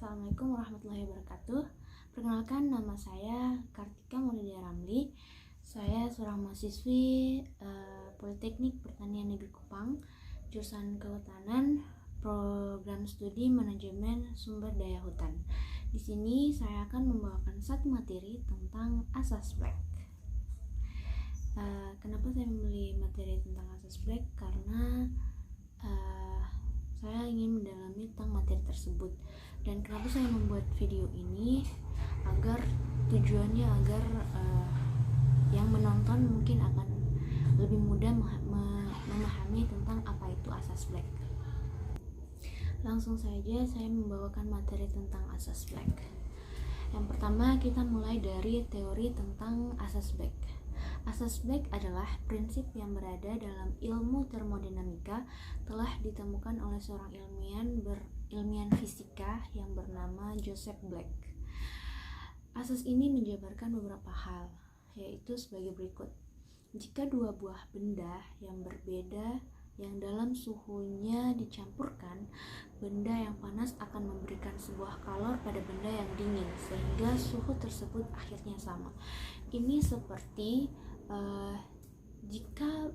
Assalamualaikum warahmatullahi wabarakatuh. Perkenalkan, nama saya Kartika Maulidia Ramli. Saya seorang mahasiswi Politeknik Pertanian Negeri Kupang, jurusan Kehutanan, program studi Manajemen Sumber Daya Hutan. Di sini saya akan membawakan satu materi tentang asas Black. Kenapa saya memilih materi tentang asas Black? Karena saya ingin mendalami tentang materi tersebut. Dan kenapa saya membuat video ini? Tujuannya agar yang menonton mungkin akan lebih mudah memahami tentang apa itu asas Black. Langsung saja saya membawakan materi tentang asas Black. Yang pertama, kita mulai dari teori tentang asas Black. Asas Black adalah prinsip yang berada dalam ilmu termodinamika, telah ditemukan oleh seorang ilmiah fisika yang bernama Joseph Black. Asas ini menjabarkan beberapa hal, yaitu sebagai berikut. Jika dua buah benda yang berbeda yang dalam suhunya dicampurkan, benda yang panas akan memberikan sebuah kalor pada benda yang dingin, sehingga suhu tersebut akhirnya sama. Ini seperti jika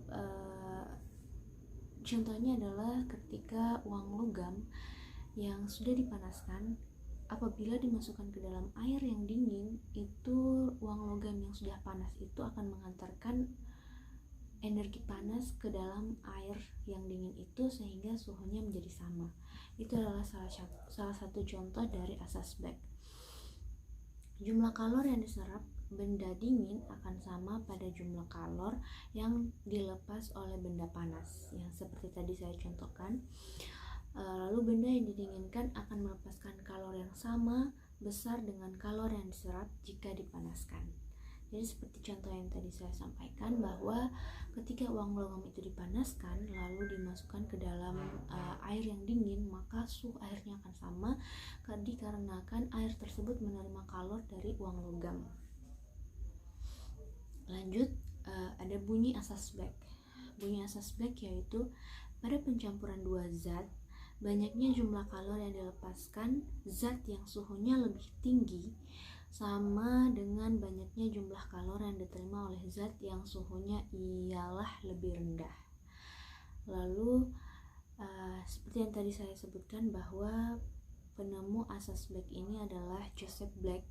contohnya adalah ketika uang logam yang sudah dipanaskan, apabila dimasukkan ke dalam air yang dingin, itu uang logam yang sudah panas itu akan mengantarkan energi panas ke dalam air yang dingin itu, sehingga suhunya menjadi sama. Itu adalah salah satu contoh dari asas Black. Jumlah kalor yang diserap benda dingin akan sama pada jumlah kalor yang dilepas oleh benda panas, yang seperti tadi saya contohkan. Lalu benda yang didinginkan akan melepaskan kalor yang sama besar dengan kalor yang diserap jika dipanaskan. Jadi seperti contoh yang tadi saya sampaikan, bahwa ketika uang logam itu dipanaskan lalu dimasukkan ke dalam air yang dingin, maka suhu airnya akan sama dikarenakan air tersebut menerima kalor dari uang logam. Lanjut, ada bunyi asas Black. Bunyi asas Black yaitu pada pencampuran dua zat, banyaknya jumlah kalor yang dilepaskan zat yang suhunya lebih tinggi sama dengan banyaknya jumlah kalor yang diterima oleh zat yang suhunya ialah lebih rendah. Lalu seperti yang tadi saya sebutkan, bahwa penemu asas Black ini adalah Joseph Black.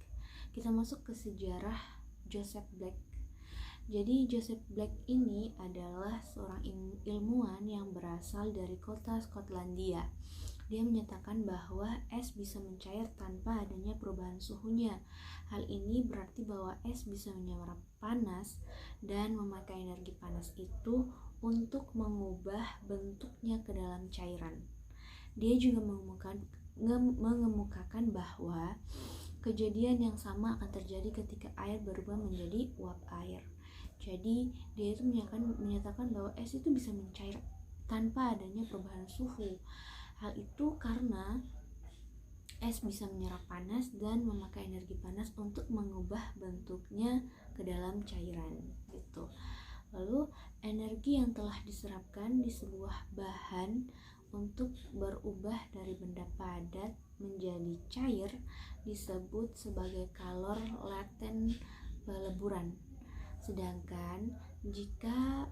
Kita masuk ke sejarah Joseph Black. Jadi Joseph Black ini adalah seorang ilmuwan yang berasal dari kota Skotlandia. Dia menyatakan bahwa es bisa mencair tanpa adanya perubahan suhunya. Hal ini berarti bahwa es bisa menyerap panas dan memakai energi panas itu untuk mengubah bentuknya ke dalam cairan. Dia juga mengemukakan bahwa kejadian yang sama akan terjadi ketika air berubah menjadi uap air. Jadi dia itu menyatakan bahwa es itu bisa mencair tanpa adanya perubahan suhu. Hal itu karena es bisa menyerap panas dan memakai energi panas untuk mengubah bentuknya ke dalam cairan gitu. Lalu energi yang telah diserapkan di sebuah bahan untuk berubah dari benda padat menjadi cair disebut sebagai kalor laten peleburan. Sedangkan jika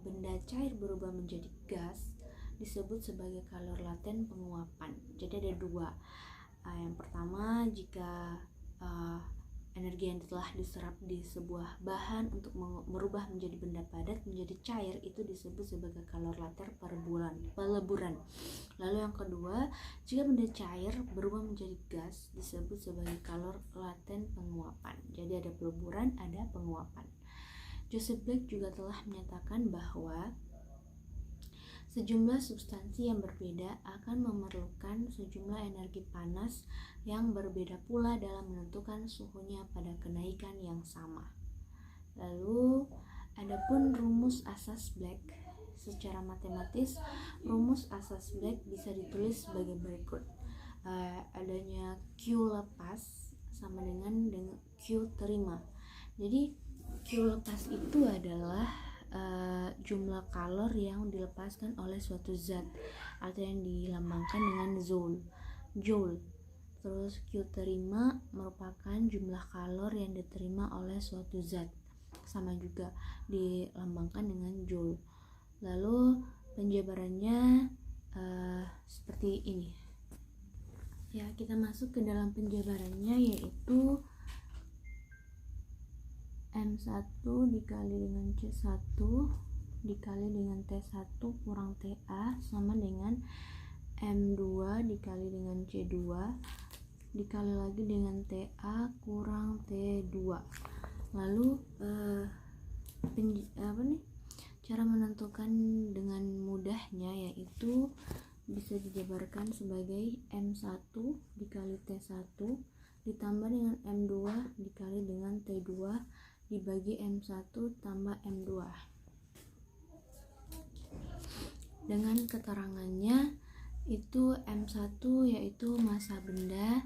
benda cair berubah menjadi gas disebut sebagai kalor laten penguapan. Jadi ada dua. Yang pertama, jika energi yang telah diserap di sebuah bahan untuk merubah menjadi benda padat menjadi cair itu disebut sebagai kalor laten peleburan. Lalu yang kedua, jika benda cair berubah menjadi gas disebut sebagai kalor laten penguapan. Jadi ada peleburan, ada penguapan. Joseph Black juga telah menyatakan bahwa sejumlah substansi yang berbeda akan memerlukan sejumlah energi panas yang berbeda pula dalam menentukan suhunya pada kenaikan yang sama. Lalu, adapun rumus asas Black. Secara matematis, rumus asas Black bisa ditulis sebagai berikut. Adanya Q lepas sama dengan Q terima. Jadi Q lepas itu adalah jumlah kalor yang dilepaskan oleh suatu zat atau yang dilambangkan dengan joule. Terus Q terima merupakan jumlah kalor yang diterima oleh suatu zat, sama juga dilambangkan dengan joule. Lalu penjabarannya seperti ini. Ya, kita masuk ke dalam penjabarannya, yaitu M1 dikali dengan C1 dikali dengan T1 kurang TA sama dengan M2 dikali dengan C2 dikali lagi dengan TA kurang T2. Lalu cara menentukan dengan mudahnya yaitu bisa dijabarkan sebagai M1 dikali T1 ditambah dengan M2 dikali dengan T2 dibagi M1 tambah M2. Dengan keterangannya itu M1 yaitu massa benda,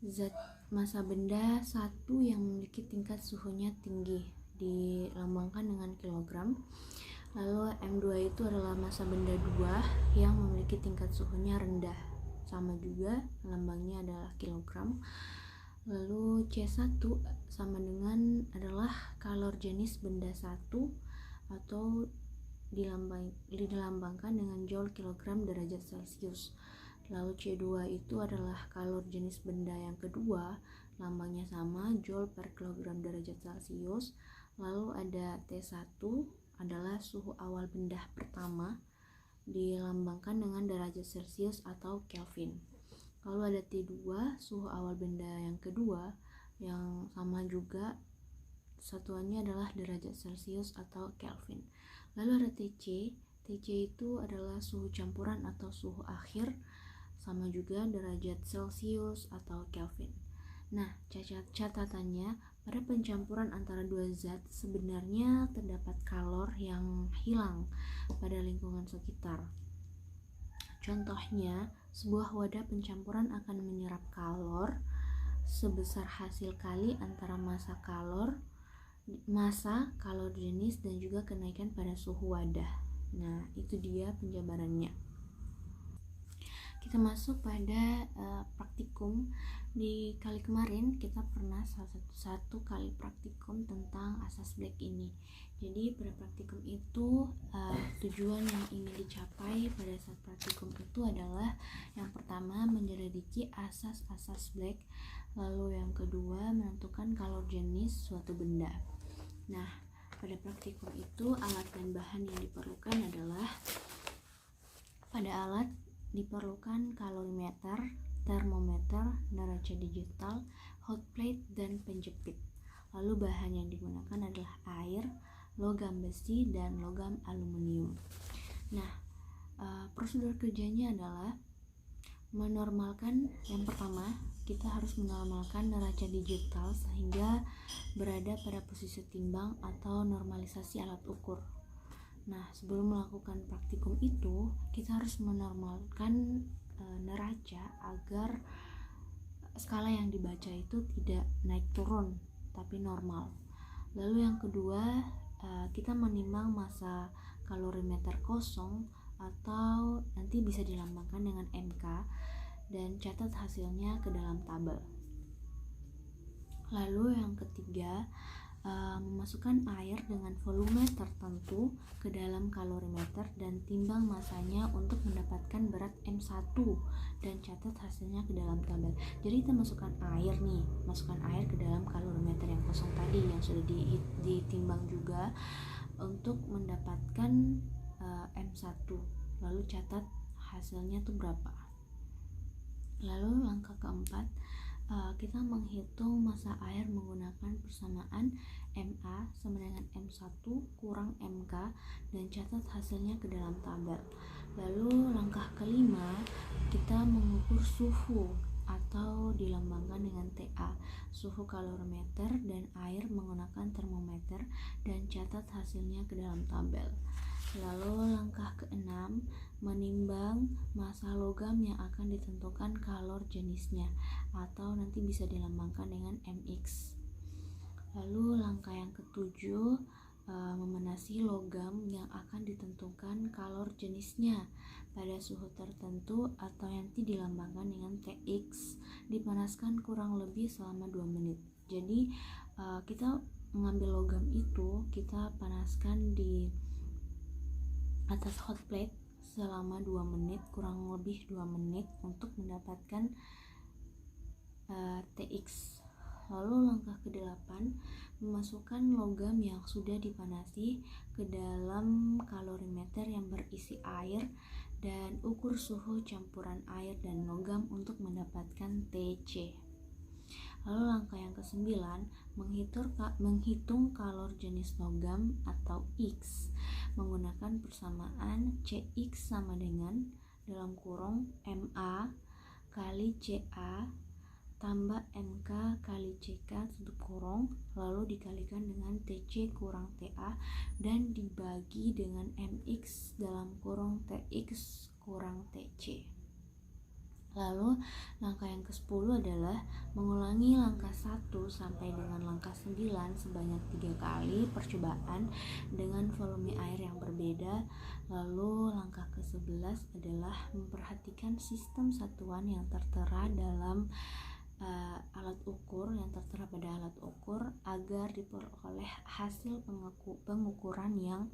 zat massa benda 1 yang memiliki tingkat suhunya tinggi, dilambangkan dengan kilogram. Lalu M2 itu adalah massa benda 2 yang memiliki tingkat suhunya rendah, sama juga lambangnya adalah kilogram. Lalu C1 sama dengan adalah kalor jenis benda 1 atau dilambangkan dengan joule kilogram derajat Celcius. Lalu C2 itu adalah kalor jenis benda yang kedua, lambangnya sama, joule per kilogram derajat Celcius. Lalu ada T1 adalah suhu awal benda pertama, dilambangkan dengan derajat Celcius atau Kelvin. Lalu ada T2, suhu awal benda yang kedua, yang sama juga satuannya adalah derajat Celcius atau Kelvin. Lalu ada TC itu adalah suhu campuran atau suhu akhir, sama juga derajat Celcius atau Kelvin. Nah, catatannya pada pencampuran antara dua zat sebenarnya terdapat kalor yang hilang pada lingkungan sekitar. Contohnya, sebuah wadah pencampuran akan menyerap kalor sebesar hasil kali antara massa kalor jenis dan juga kenaikan pada suhu wadah. Nah, itu dia penjabarannya. Kita masuk pada praktikum. Di kali kemarin kita pernah satu kali praktikum tentang asas Black ini. Jadi pada praktikum itu tujuan yang ingin dicapai pada saat praktikum itu adalah yang pertama menyelidiki asas-asas Black, lalu yang kedua menentukan kalor jenis suatu benda. Nah, pada praktikum itu alat dan bahan yang diperlukan adalah pada alat diperlukan kalorimeter, termometer, neraca digital, hot plate, dan penjepit. Lalu bahan yang digunakan adalah air, logam besi, dan logam aluminium. Nah, prosedur kerjanya adalah menormalkan. Yang pertama, kita harus menormalkan neraca digital sehingga berada pada posisi timbang atau normalisasi alat ukur. Nah, sebelum melakukan praktikum itu, kita harus menormalkan neraca agar skala yang dibaca itu tidak naik turun tapi normal. Lalu yang kedua, kita menimbang massa kalorimeter kosong atau nanti bisa dilambangkan dengan MK dan catat hasilnya ke dalam tabel. Lalu yang ketiga, memasukkan air dengan volume tertentu ke dalam kalorimeter dan timbang masanya untuk mendapatkan berat M1 dan catat hasilnya ke dalam tabel. Jadi kita masukkan air ke dalam kalorimeter yang kosong tadi yang sudah ditimbang juga untuk mendapatkan M1, lalu catat hasilnya tuh berapa. Lalu langkah keempat, kita menghitung massa air menggunakan persamaan MA sama dengan M1 kurang MK dan catat hasilnya ke dalam tabel. Lalu langkah kelima, kita mengukur suhu atau dilambangkan dengan TA, suhu kalorimeter, dan air menggunakan termometer dan catat hasilnya ke dalam tabel. Lalu langkah keenam, menimbang massa logam yang akan ditentukan kalor jenisnya atau nanti bisa dilambangkan dengan MX. Lalu langkah yang ketujuh, memanasi logam yang akan ditentukan kalor jenisnya pada suhu tertentu atau nanti dilambangkan dengan TX dipanaskan kurang lebih selama 2 menit. Jadi kita mengambil logam itu kita panaskan di atas hot plate selama 2 menit, kurang lebih 2 menit untuk mendapatkan TX. Lalu langkah ke-8, memasukkan logam yang sudah dipanasi ke dalam kalorimeter yang berisi air dan ukur suhu campuran air dan logam untuk mendapatkan TC. Lalu langkah yang ke-9, menghitung kalor jenis logam atau X menggunakan persamaan CX sama dengan dalam kurung MA kali CA tambah MK kali CK tutup kurung, lalu dikalikan dengan TC kurang TA dan dibagi dengan MX dalam kurung TX kurang TC. Lalu langkah yang ke-10 adalah mengulangi langkah 1 sampai dengan langkah 9 sebanyak 3 kali percobaan dengan volume air yang berbeda. Lalu langkah ke-11 adalah memperhatikan sistem satuan yang tertera dalam alat ukur pada alat ukur agar diperoleh hasil pengukuran yang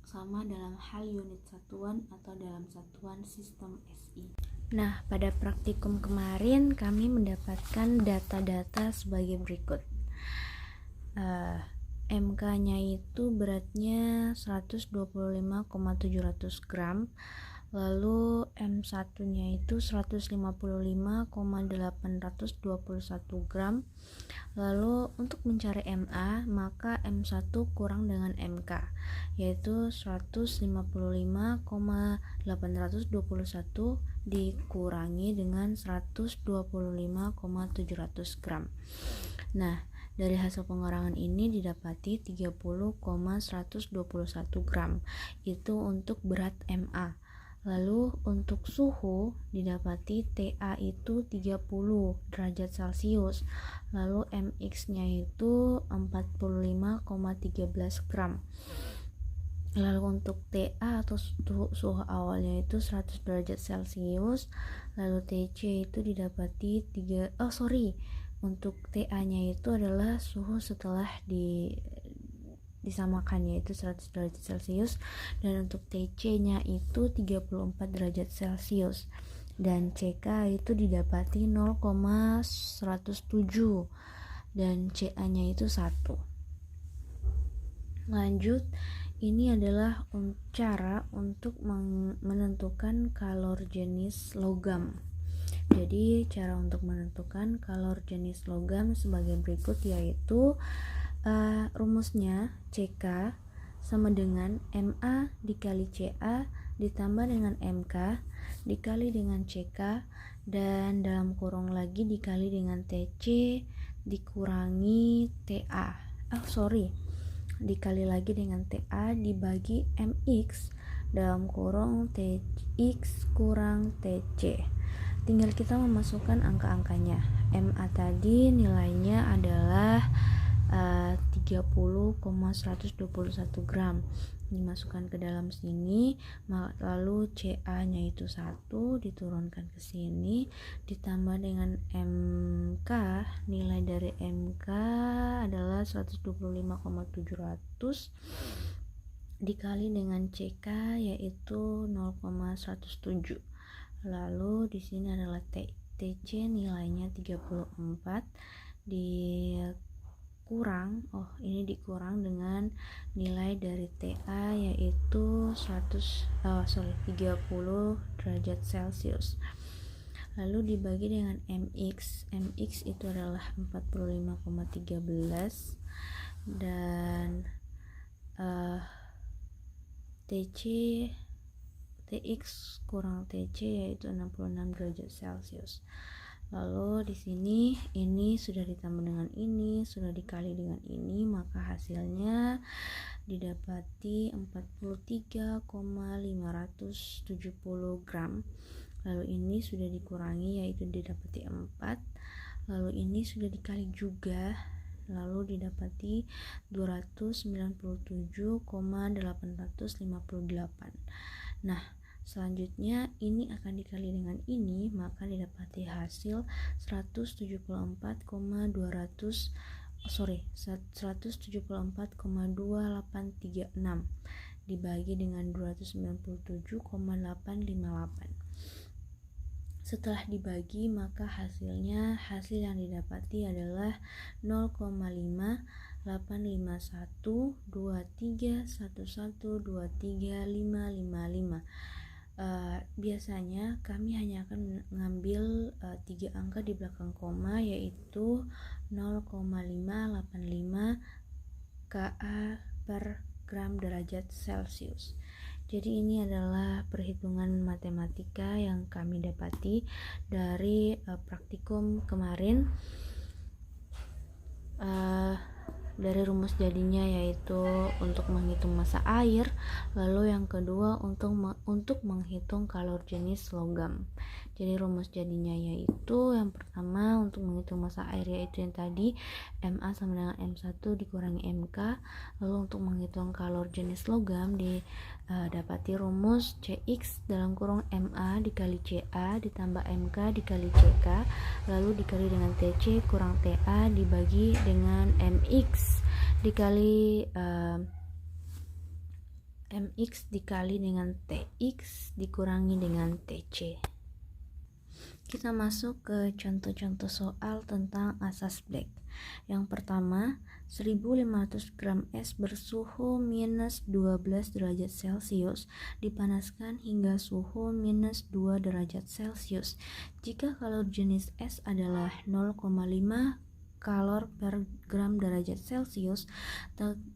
sama dalam hal unit satuan atau dalam satuan sistem SI. Nah, pada praktikum kemarin kami mendapatkan data-data sebagai berikut. MK-nya itu beratnya 125,700 gram. Lalu M1-nya itu 155,821 gram. Lalu untuk mencari MA, maka M1 kurang dengan MK, yaitu 155,821 dikurangi dengan 125,700 gram. Nah, dari hasil pengurangan ini didapati 30,121 gram. Itu untuk berat MA. Lalu untuk suhu didapati TA itu 30 derajat Celcius. Lalu MX-nya itu 45,13 gram. Lalu untuk TA atau suhu awalnya itu 100 derajat Celcius. Lalu TC itu didapati untuk TA-nya itu adalah suhu setelah disamakan, yaitu 100 derajat Celcius, dan untuk TC-nya itu 34 derajat Celcius, dan CK itu didapati 0,107 dan CA-nya itu 1. Lanjut, ini adalah cara untuk menentukan kalor jenis logam. Jadi cara untuk menentukan kalor jenis logam sebagai berikut, yaitu rumusnya CK sama dengan MA dikali CA ditambah dengan MK dikali dengan CK dan dalam kurung lagi dikali dengan TC dikurangi TA. Dikali lagi dengan TA dibagi MX dalam kurung TX kurang TC. Tinggal kita memasukkan angka-angkanya. MA tadi nilainya adalah 30,121 gram, dimasukkan ke dalam sini, lalu CA-nya itu 1 diturunkan ke sini, ditambah dengan MK. Nilai dari MK adalah 125,700 dikali dengan CK yaitu 0,107. Lalu di sini adalah TC nilainya 34 dikurang dengan nilai dari TA yaitu 30 derajat Celcius. Lalu dibagi dengan MX. MX itu adalah 45,13 dan TX kurang TC yaitu 66 derajat Celcius. Lalu di sini ini sudah ditambah dengan ini, sudah dikali dengan ini, maka hasilnya didapati 43,570 gram. Lalu ini sudah dikurangi yaitu didapati 4. Lalu ini sudah dikali juga, lalu didapati 297,858. Nah, Selanjutnya ini akan dikali dengan ini, maka didapati hasil 174,2836 dibagi dengan 297,858. Setelah dibagi, maka hasil yang didapati adalah 0,585811311235555. Biasanya kami hanya akan mengambil 3 angka di belakang koma, yaitu 0,585 Ka per gram derajat Celcius. Jadi ini adalah perhitungan matematika yang kami dapati dari praktikum kemarin. Dari rumus jadinya yaitu untuk menghitung massa air, lalu yang kedua untuk menghitung kalor jenis logam. Jadi rumus jadinya yaitu yang pertama untuk menghitung massa air yaitu yang tadi Ma sama dengan M1 dikurangi Mk. Lalu untuk menghitung kalor jenis logam didapati rumus Cx dalam kurung Ma dikali Ca ditambah Mk dikali Ck lalu dikali dengan Tc kurang Ta dibagi dengan Mx dikali Mx dikali dengan Tx dikurangi dengan Tc. Kita masuk ke contoh-contoh soal tentang asas Black. Yang pertama, 1500 gram es bersuhu minus 12 derajat Celcius dipanaskan hingga suhu minus 2 derajat Celcius. Jika kalor jenis es adalah 0,5 kalor per gram derajat Celcius,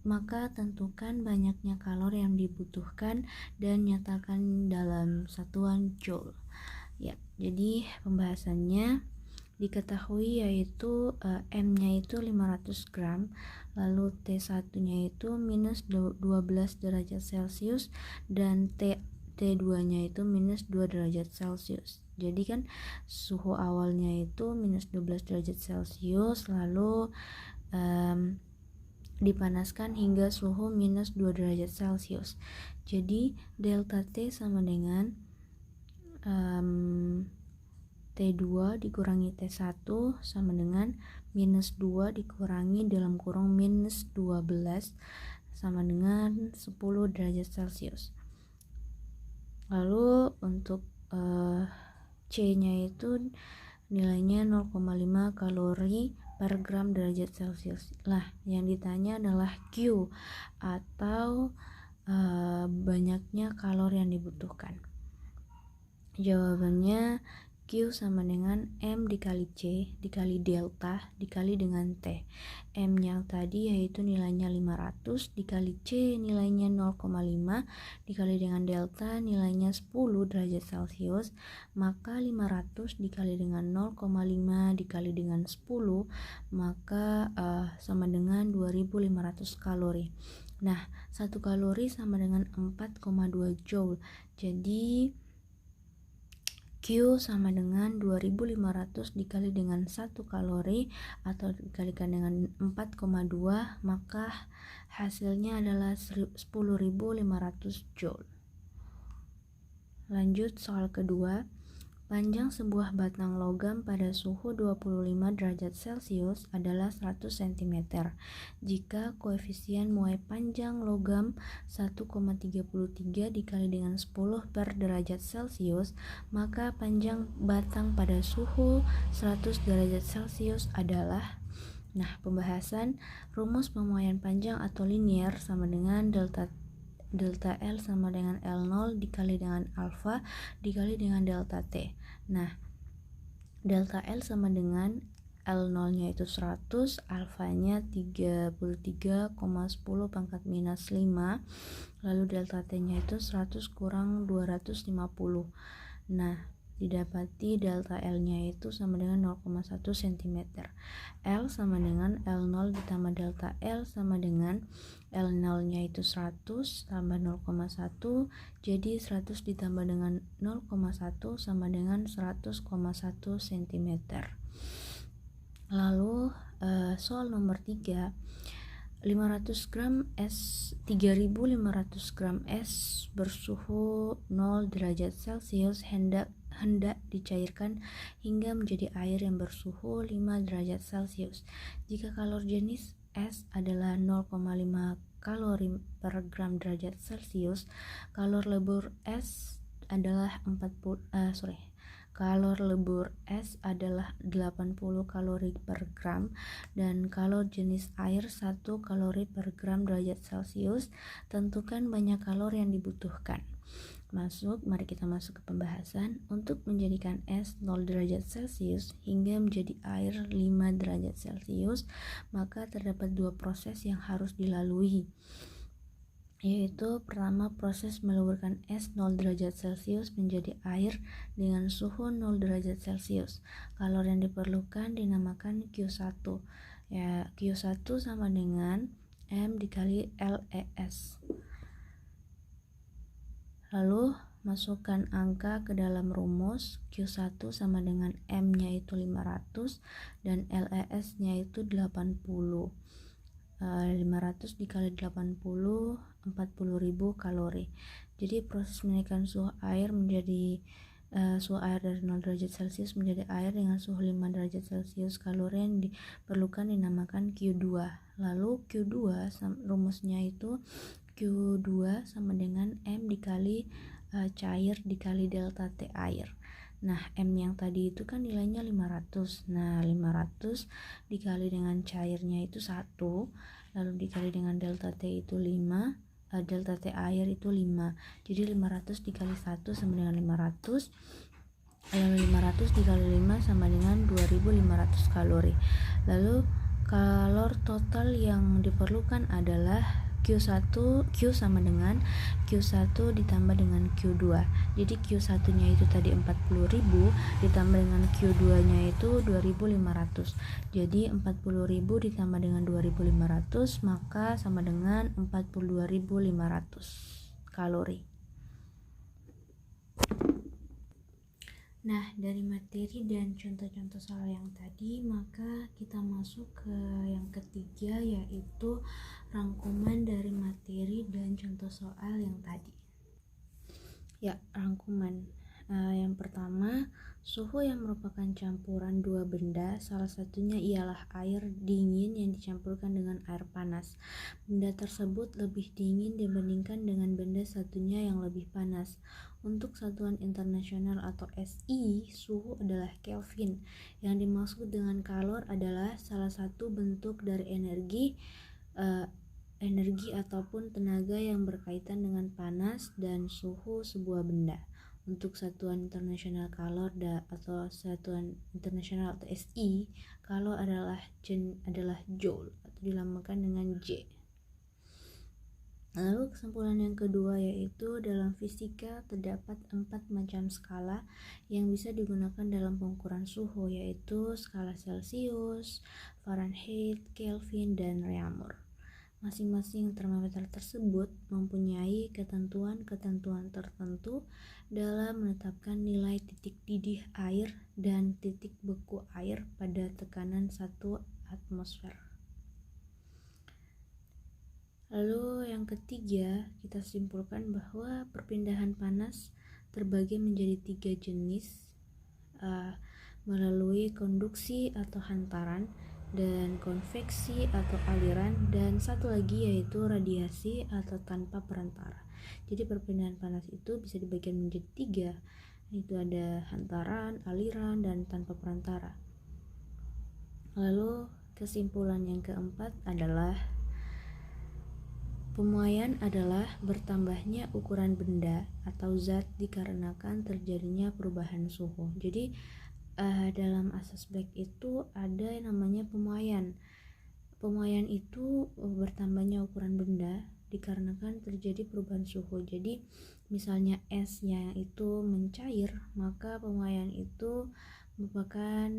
maka tentukan banyaknya kalor yang dibutuhkan dan nyatakan dalam satuan joule. Ya, jadi pembahasannya diketahui yaitu M-nya itu 500 gram, lalu T1-nya itu minus 12 derajat Celcius dan T2-nya itu minus 2 derajat Celcius. Jadi kan suhu awalnya itu minus 12 derajat Celcius, lalu dipanaskan hingga suhu minus 2 derajat Celcius. Jadi delta T sama dengan T2 dikurangi T1 sama dengan minus 2 dikurangi dalam kurung minus 12 sama dengan 10 derajat Celcius. Lalu untuk C-nya itu nilainya 0,5 kalori per gram derajat Celcius. Lah, yang ditanya adalah Q atau banyaknya kalor yang dibutuhkan. Jawabannya Q sama dengan M dikali C dikali delta dikali dengan T. M yang tadi yaitu nilainya 500 dikali C nilainya 0,5 dikali dengan delta nilainya 10 derajat Celcius, maka 500 dikali dengan 0,5 dikali dengan 10 maka sama dengan 2500 kalori. Nah, 1 kalori sama dengan 4,2 joule. Jadi Q sama dengan 2500 dikali dengan 1 kalori atau dikalikan dengan 4,2, maka hasilnya adalah 10.500 joule. Lanjut soal kedua. Panjang sebuah batang logam pada suhu 25 derajat Celcius adalah 100 cm. Jika koefisien muai panjang logam 1,33 dikali dengan 10 per derajat Celcius, maka panjang batang pada suhu 100 derajat Celcius adalah. Nah, pembahasan rumus pemuaian panjang atau linier sama dengan delta L sama dengan L0 dikali dengan alfa dikali dengan delta T. Nah, delta L sama dengan L0 nya itu 100, alfanya 33,10 pangkat minus 5, lalu delta T nya itu 100 kurang 250. Nah, didapati delta L nya itu sama dengan 0,1 cm. L sama dengan L0 ditambah delta L sama dengan L0 nya itu 100 tambah 0,1, jadi 100 ditambah dengan 0,1 sama dengan 100,1 cm. Lalu soal nomor 3, 500 gram es 3500 gram es bersuhu 0 derajat Celcius hendak dicairkan hingga menjadi air yang bersuhu 5 derajat Celcius. Jika kalor jenis es adalah 0,5 kalori per gram derajat Celcius, kalor lebur es adalah kalor lebur es adalah 80 kalori per gram dan kalor jenis air 1 kalori per gram derajat Celcius. Tentukan banyak kalor yang dibutuhkan. Mari kita masuk ke pembahasan. Untuk menjadikan es 0 derajat Celcius hingga menjadi air 5 derajat Celcius, maka terdapat dua proses yang harus dilalui, yaitu pertama proses meluburkan es 0 derajat Celcius menjadi air dengan suhu 0 derajat Celcius. Kalor yang diperlukan dinamakan Q1. Ya, Q1 sama dengan M dikali LES. Lalu masukkan angka ke dalam rumus. Q1 sama dengan M-nya itu 500 dan LES-nya itu 80. 500 dikali 80 40.000 kalori. Jadi proses menaikkan suhu air menjadi suhu air dari 0 derajat Celcius menjadi air dengan suhu 5 derajat Celcius. Kalori yang diperlukan dinamakan Q2. Lalu Q2 rumusnya itu Q2 sama dengan M dikali cair dikali delta T air. Nah, M yang tadi itu kan nilainya 500. Nah, 500 dikali dengan cairnya itu 1, lalu dikali dengan delta T itu 5, delta T air itu 5. Jadi 500 dikali 1 sama dengan 500. Lalu 500 dikali 5 sama dengan 2500 kalori. Lalu kalor total yang diperlukan adalah Q sama dengan Q1 ditambah dengan Q2. Jadi Q1 nya itu tadi 40.000 ditambah dengan Q2 nya itu 2500. Jadi 40.000 ditambah dengan 2500 maka sama dengan 42.500 kalori. Nah, dari materi dan contoh-contoh soal yang tadi, maka kita masuk ke yang ketiga, yaitu rangkuman dari materi dan contoh soal yang tadi. Ya, rangkuman. Yang pertama, suhu yang merupakan campuran dua benda, salah satunya ialah air dingin yang dicampurkan dengan air panas. Benda tersebut lebih dingin dibandingkan dengan benda satunya yang lebih panas. Untuk satuan internasional atau SI, suhu adalah Kelvin. Yang dimaksud dengan kalor adalah salah satu bentuk dari energi ataupun tenaga yang berkaitan dengan panas dan suhu sebuah benda. Untuk satuan internasional kalor atau satuan internasional atau SI, kalor adalah joule atau dilambangkan dengan J. Lalu kesimpulan yang kedua yaitu dalam fisika terdapat 4 macam skala yang bisa digunakan dalam pengukuran suhu, yaitu skala Celsius, Fahrenheit, Kelvin, dan Reaumur. Masing-masing termometer tersebut mempunyai ketentuan-ketentuan tertentu dalam menetapkan nilai titik didih air dan titik beku air pada tekanan 1 atmosfer. Lalu yang ketiga, kita simpulkan bahwa perpindahan panas terbagi menjadi 3 jenis, melalui konduksi atau hantaran, dan konveksi atau aliran, dan satu lagi yaitu radiasi atau tanpa perantara. Jadi perpindahan panas itu bisa dibagi menjadi 3, itu ada hantaran, aliran, dan tanpa perantara. Lalu kesimpulan yang keempat adalah pemuaian adalah bertambahnya ukuran benda atau zat dikarenakan terjadinya perubahan suhu. Jadi dalam asas Black itu ada yang namanya pemuaian. Pemuaian itu bertambahnya ukuran benda dikarenakan terjadi perubahan suhu. Jadi misalnya esnya itu mencair, maka pemuaian itu merupakan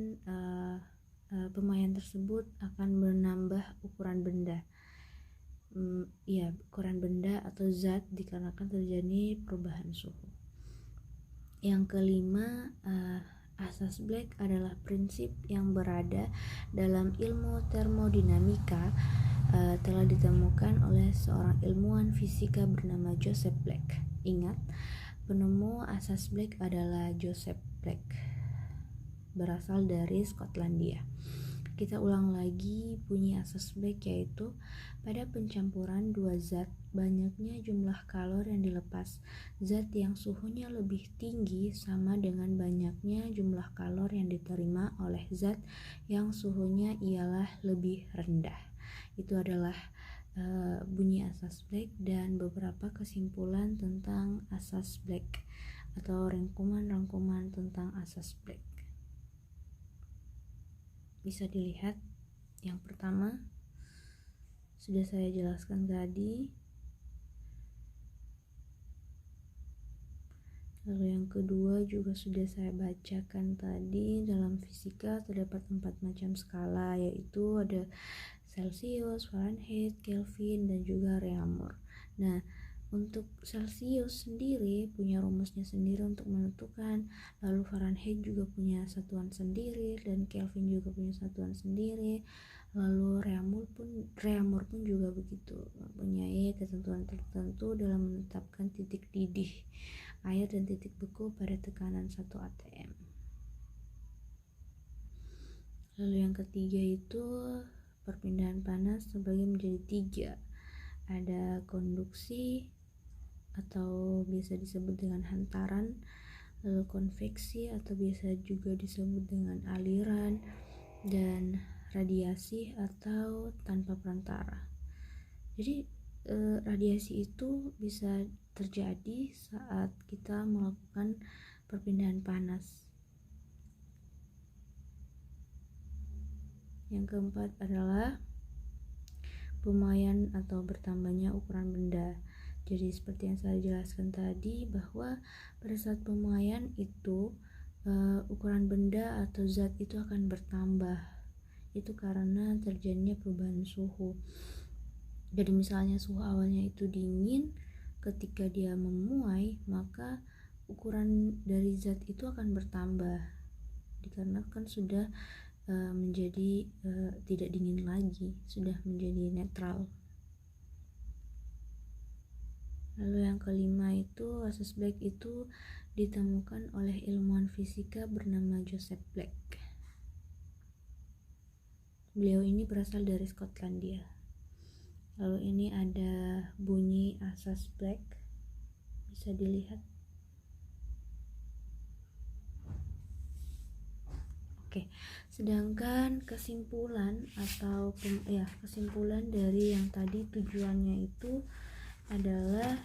pemuaian tersebut akan menambah ukuran benda. Ukuran benda atau zat dikarenakan terjadi perubahan suhu. Yang kelima, asas Black adalah prinsip yang berada dalam ilmu termodinamika telah ditemukan oleh seorang ilmuwan fisika bernama Joseph Black. Ingat, penemu asas Black adalah Joseph Black, berasal dari Skotlandia. Kita ulang lagi bunyi asas Black, yaitu pada pencampuran dua zat, banyaknya jumlah kalor yang dilepas. Zat yang suhunya lebih tinggi sama dengan banyaknya jumlah kalor yang diterima oleh zat yang suhunya ialah lebih rendah. Itu adalah bunyi asas Black dan beberapa kesimpulan tentang asas Black atau rangkuman-rangkuman tentang asas Black. Bisa dilihat, yang pertama sudah saya jelaskan tadi, lalu yang kedua juga sudah saya bacakan tadi. Dalam fisika terdapat 4 macam skala, yaitu ada Celsius, Fahrenheit, Kelvin, dan juga Reaumur. Nah, untuk Celsius sendiri punya rumusnya sendiri untuk menentukan, lalu Fahrenheit juga punya satuan sendiri, dan Kelvin juga punya satuan sendiri, lalu Reaumur pun juga begitu, mempunyai ketentuan tertentu dalam menetapkan titik didih air dan titik beku pada tekanan 1 atm. Lalu yang ketiga itu perpindahan panas terbagi menjadi 3. Ada konduksi atau biasa disebut dengan hantaran, lalu konveksi atau biasa juga disebut dengan aliran, dan radiasi atau tanpa perantara. Jadi radiasi itu bisa terjadi saat kita melakukan perpindahan panas. Yang keempat adalah pemuaian atau bertambahnya ukuran benda. Jadi seperti yang saya jelaskan tadi, bahwa pada saat pemuaian itu ukuran benda atau zat itu akan bertambah. Itu karena terjadinya perubahan suhu. Jadi misalnya suhu awalnya itu dingin, ketika dia memuai maka ukuran dari zat itu akan bertambah, dikarenakan sudah menjadi tidak dingin lagi, sudah menjadi netral. Lalu yang kelima itu asas Black itu ditemukan oleh ilmuwan fisika bernama Joseph Black. Beliau ini berasal dari Skotlandia. Lalu ini ada bunyi asas Black, bisa dilihat. Oke, sedangkan kesimpulan atau kesimpulan dari yang tadi tujuannya itu adalah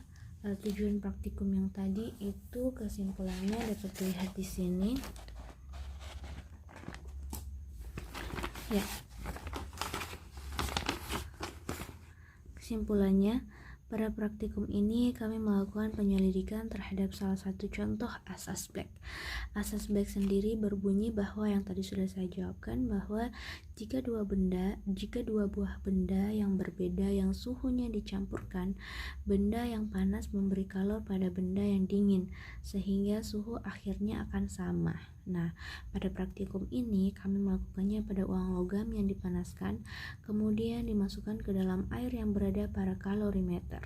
tujuan praktikum yang tadi itu kesimpulannya dapat dilihat di sini. Ya. Kesimpulannya, pada praktikum ini kami melakukan penyelidikan terhadap salah satu contoh asas Black. Asas Black sendiri berbunyi bahwa yang tadi sudah saya jawabkan, bahwa jika dua buah benda yang berbeda yang suhunya dicampurkan, benda yang panas memberi kalor pada benda yang dingin, sehingga suhu akhirnya akan sama. Nah, pada praktikum ini kami melakukannya pada uang logam yang dipanaskan, kemudian dimasukkan ke dalam air yang berada pada kalorimeter,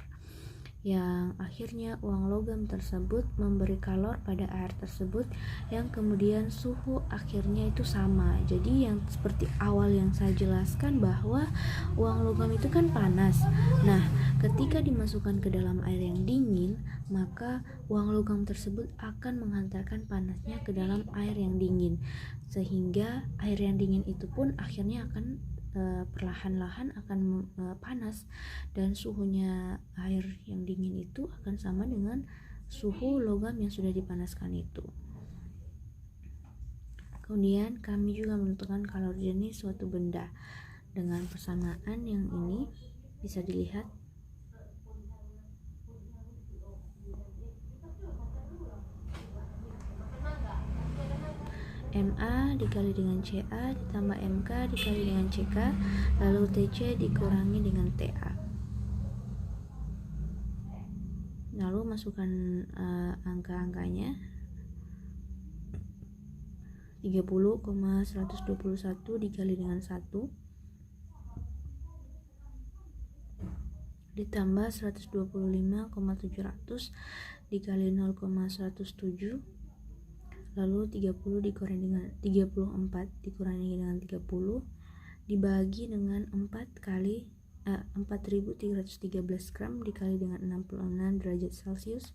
yang akhirnya uang logam tersebut memberi kalor pada air tersebut, yang kemudian suhu akhirnya itu sama. Jadi yang seperti awal yang saya jelaskan, bahwa uang logam itu kan panas. Nah, ketika dimasukkan ke dalam air yang dingin, maka uang logam tersebut akan menghantarkan panasnya ke dalam air yang dingin, sehingga air yang dingin itu pun akhirnya akan perlahan-lahan akan panas, dan suhunya air yang dingin itu akan sama dengan suhu logam yang sudah dipanaskan itu. Kemudian kami juga menentukan kalor jenis suatu benda dengan persamaan yang ini bisa dilihat. MA dikali dengan CA ditambah MK dikali dengan CK, lalu TC dikurangi dengan TA. Lalu masukkan angka-angkanya. 30,121 dikali dengan 1 ditambah 125,700 dikali 0,107, lalu 30 dikurangi dengan 34 dikurangi dengan 30 dibagi dengan 4.313 gram dikali dengan 66 derajat Celcius,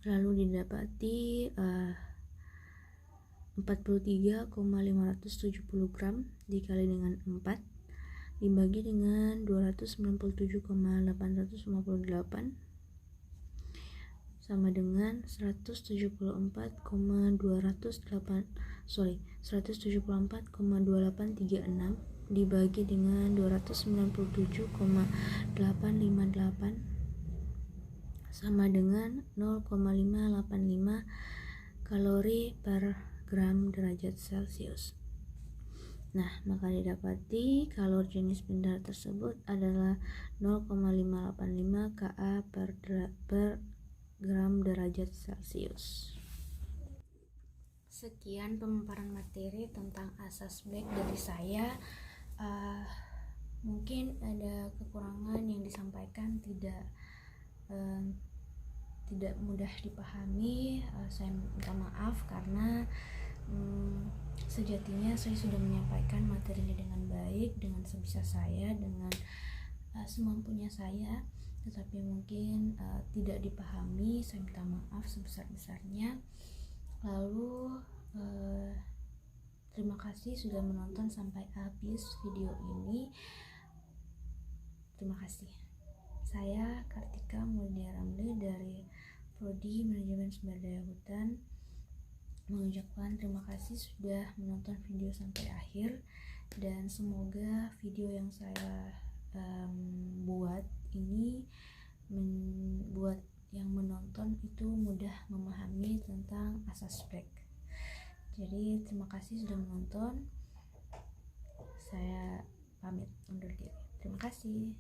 lalu didapati 43,570 gram dikali dengan 4 dibagi dengan 297,858 sama dengan 174,2836 dibagi dengan 297,858 sama dengan 0,585 kalori per gram derajat Celcius. Nah, maka didapati kalori jenis benda tersebut adalah 0,585 Ka per gram derajat Celcius. Sekian pemaparan materi tentang asas Black dari saya. Mungkin ada kekurangan yang disampaikan tidak mudah dipahami. Saya minta maaf karena sejatinya saya sudah menyampaikan materinya dengan baik, dengan sebisa saya, dengan semampunya saya, tetapi mungkin tidak dipahami. Saya minta maaf sebesar-besarnya. Lalu terima kasih sudah menonton sampai habis video ini. Terima kasih. Saya Kartika Mulia Ramli dari Prodi Manajemen Sumber Daya Hutan mengucapkan terima kasih sudah menonton video sampai akhir, dan semoga video yang saya buat ini membuat yang menonton itu mudah memahami tentang asas Black. Jadi terima kasih sudah menonton. Saya pamit undur diri. Terima kasih.